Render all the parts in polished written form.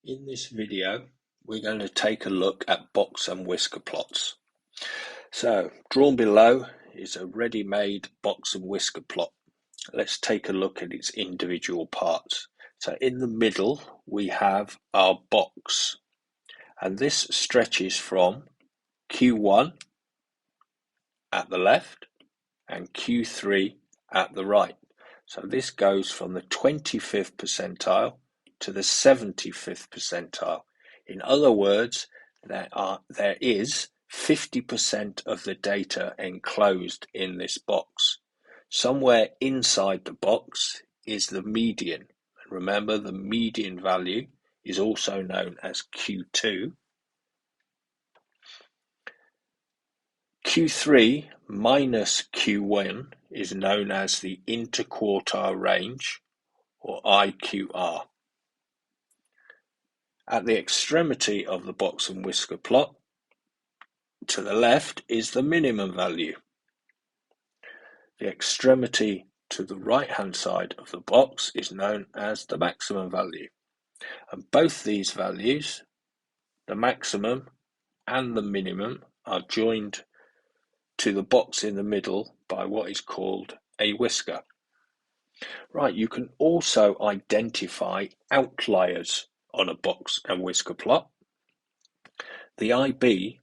In this video, we're going to take a look at box and whisker plots. So, drawn below is a ready-made box and whisker plot. Let's take a look at its individual parts. So in the middle, we have our box, and this stretches from Q1 at the left and Q3 at the right. So this goes from the 25th percentile to the 75th percentile. In other words, there is 50% of the data enclosed in this box. Somewhere inside the box is the median. And remember, the median value is also known as Q2. Q3 minus Q1 is known as the interquartile range, or IQR. At the extremity of the box and whisker plot, to the left is the minimum value. The extremity to the right-hand side of the box is known as the maximum value. And both these values, the maximum and the minimum, are joined to the box in the middle by what is called a whisker. Right, you can also identify outliers on a box and whisker plot. The IB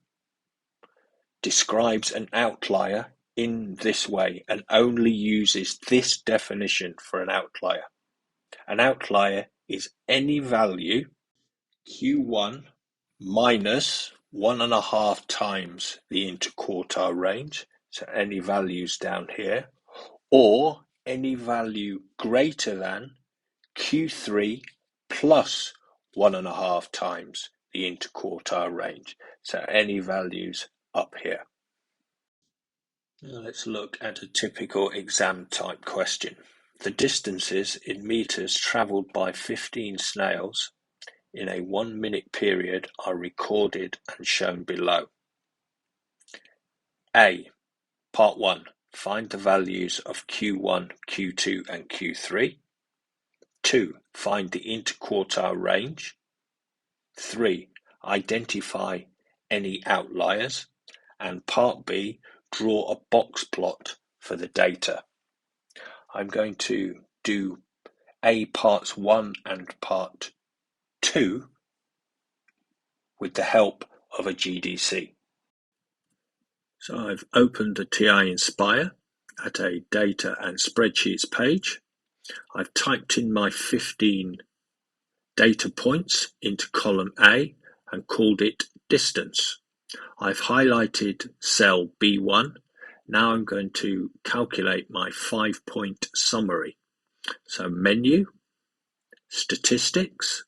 describes an outlier in this way and only uses this definition for an outlier. An outlier is any value Q1 minus 1.5 times the interquartile range, so any values down here, or any value greater than Q3 plus 1.5 times the interquartile range, so any values up here. Now let's look at a typical exam type question. The distances in meters travelled by 15 snails in a 1 minute period are recorded and shown below. A. Part 1. Find the values of Q1, Q2 and Q3. 2. Find the interquartile range. 3. Identify any outliers. And Part B. Draw a box plot for the data. I'm going to do A parts 1 and part 2 with the help of a GDC. So I've opened the TI Inspire at a data and spreadsheets page. I've typed in my 15 data points into column A and called it distance. I've highlighted cell B1. Now I'm going to calculate my 5-point summary. So menu, statistics,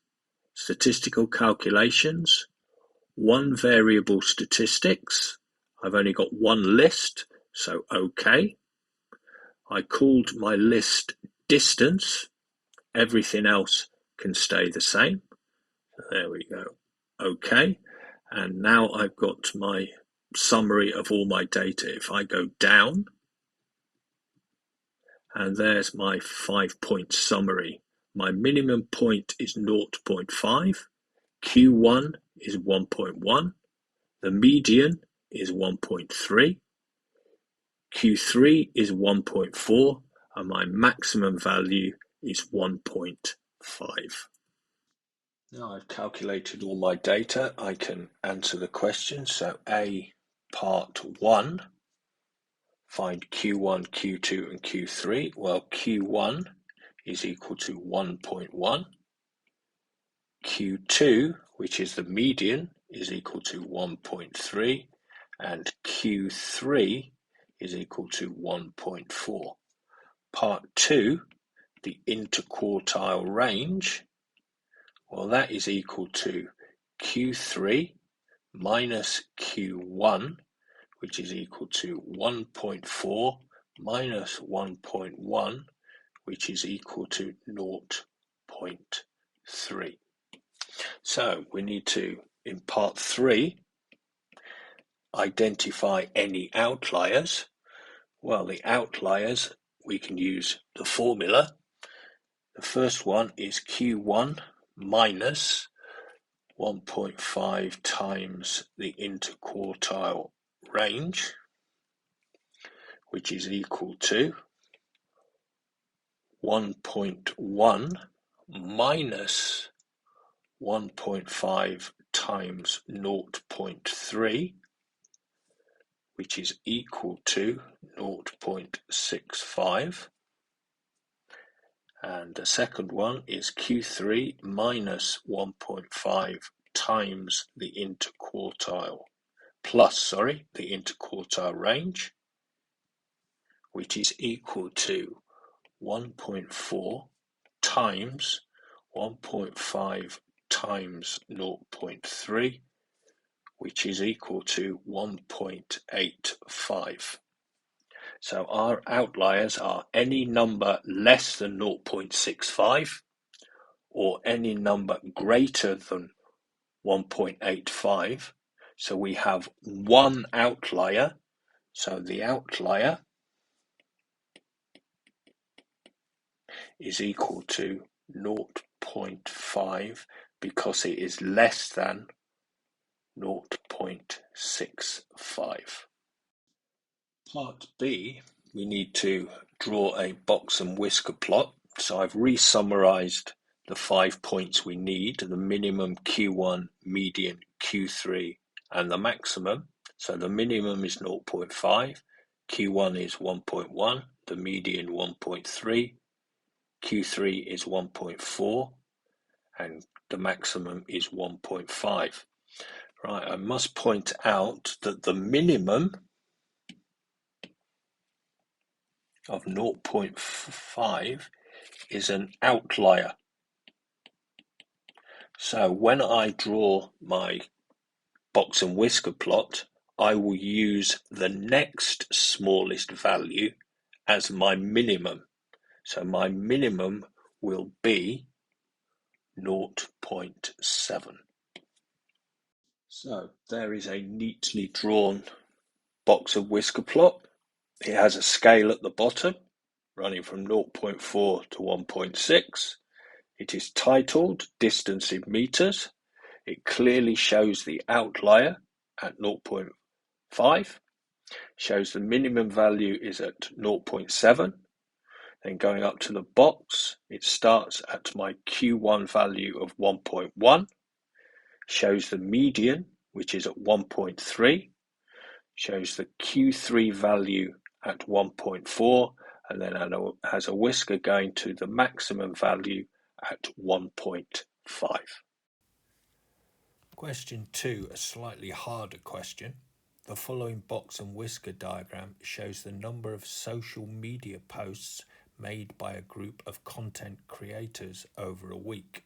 statistical calculations, one variable statistics. I've only got one list, so OK. I called my list distance. Everything else can stay the same. There we go. OK. And now I've got my summary of all my data. If I go down, and there's my 5-point summary. My minimum point is 0.5. Q1 is 1.1. The median is 1.3. Q3 is 1.4, and my maximum value is 1.5. Now I've calculated all my data, I can answer the question. So A, part 1, find Q1, Q2 and Q3. Well, Q1 is equal to 1.1. Q2, which is the median, is equal to 1.3, and Q3 is equal to 1.4. Part 2, the interquartile range, well, that is equal to Q3 minus Q1, which is equal to 1.4 minus 1.1, which is equal to 0.3. So we need to, in part 3, identify any outliers. Well, the outliers, we can use the formula. The first one is Q1 minus 1.5 times the interquartile range, which is equal to 1.1 minus 1.5 times 0.3, which is equal to 0.65. And the second one is Q3 minus 1.5 times the interquartile the interquartile range, which is equal to 1.4 times 1.5 times 0.3, which is equal to 1.85. So our outliers are any number less than 0.65 or any number greater than 1.85. So we have one outlier. So the outlier is equal to 0.5 because it is less than 0.65. Part B, we need to draw a box and whisker plot. So I've re-summarized the 5 points we need, the minimum Q1, median Q3, and the maximum. So the minimum is 0.5, Q1 is 1.1, the median 1.3, Q3 is 1.4, and the maximum is 1.5. Right, I must point out that the minimum of 0.5 is an outlier. So when I draw my box and whisker plot, I will use the next smallest value as my minimum. So my minimum will be 0.7. So there is a neatly drawn box and whisker plot. It has a scale at the bottom running from 0.4 to 1.6. It is titled distance in meters. It clearly shows the outlier at 0.5, shows the minimum value is at 0.7. Then going up to the box, it starts at my Q1 value of 1.1, shows the median, which is at 1.3, shows the Q3 value at 1.4, and then has a whisker going to the maximum value at 1.5. Question 2, a slightly harder question. The following box and whisker diagram shows the number of social media posts made by a group of content creators over a week.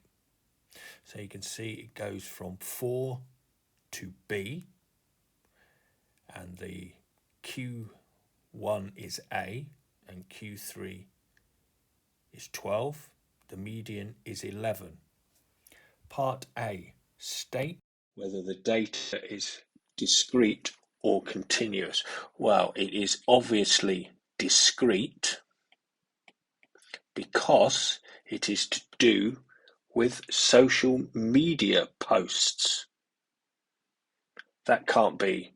So you can see it goes from 4 to B, and the Q1 is A and Q3 is 12. The median is 11. Part A, state whether the data is discrete or continuous. Well, it is obviously discrete because it is to do with social media posts. That can't be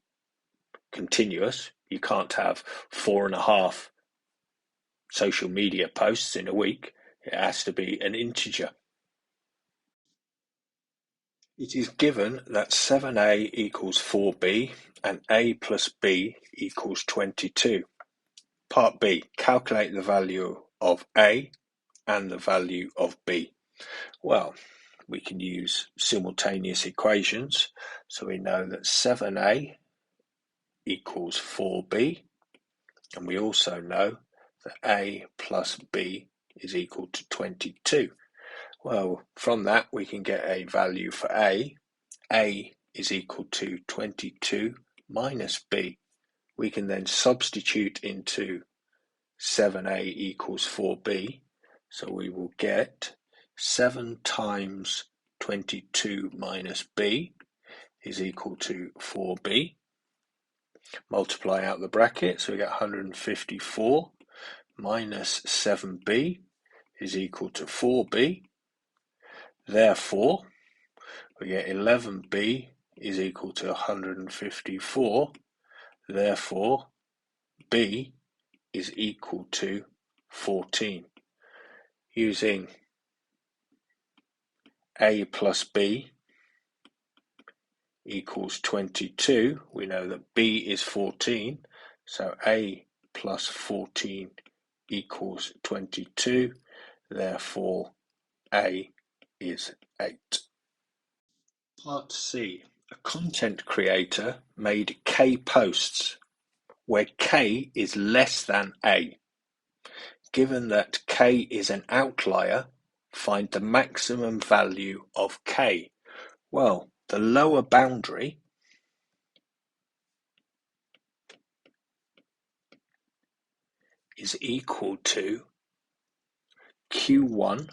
continuous. You can't have 4.5 social media posts in a week. It has to be an integer. It is given that 7a equals 4b and a plus b equals 22. Part B, calculate the value of a and the value of b. Well, we can use simultaneous equations. So we know that 7a equals 4b, and we also know that a plus b is equal to 22. Well, from that we can get a value for a. A is equal to 22 minus b. We can then substitute into 7a equals 4b, so we will get 7 times 22 minus b is equal to 4b. Multiply out the bracket, so we get 154 minus 7b is equal to 4b. Therefore, We get 11b is equal to 154, therefore b is equal to 14. Using a plus b equals 22, we know that b is 14, so a plus 14 equals 22, therefore a is 8. Part C. A content creator made K posts where K is less than A. Given that K is an outlier, find the maximum value of K. Well, the lower boundary is equal to Q1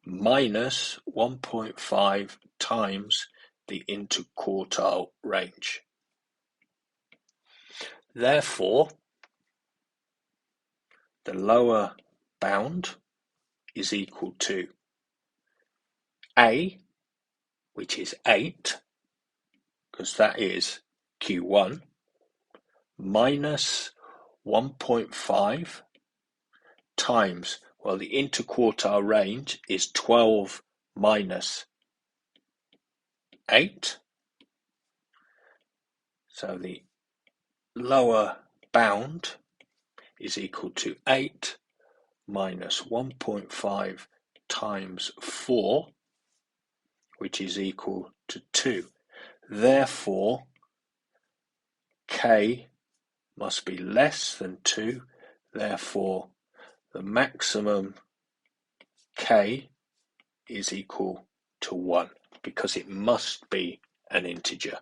minus 1.5 times the interquartile range. Therefore, the lower bound is equal to A, which is 8, because that is Q1, minus 1.5 times, well, the interquartile range is 12 minus 8, so the lower bound is equal to 8 minus 1.5 times 4, which is equal to 2. Therefore, K must be less than 2, therefore the maximum K is equal to 1, because it must be an integer.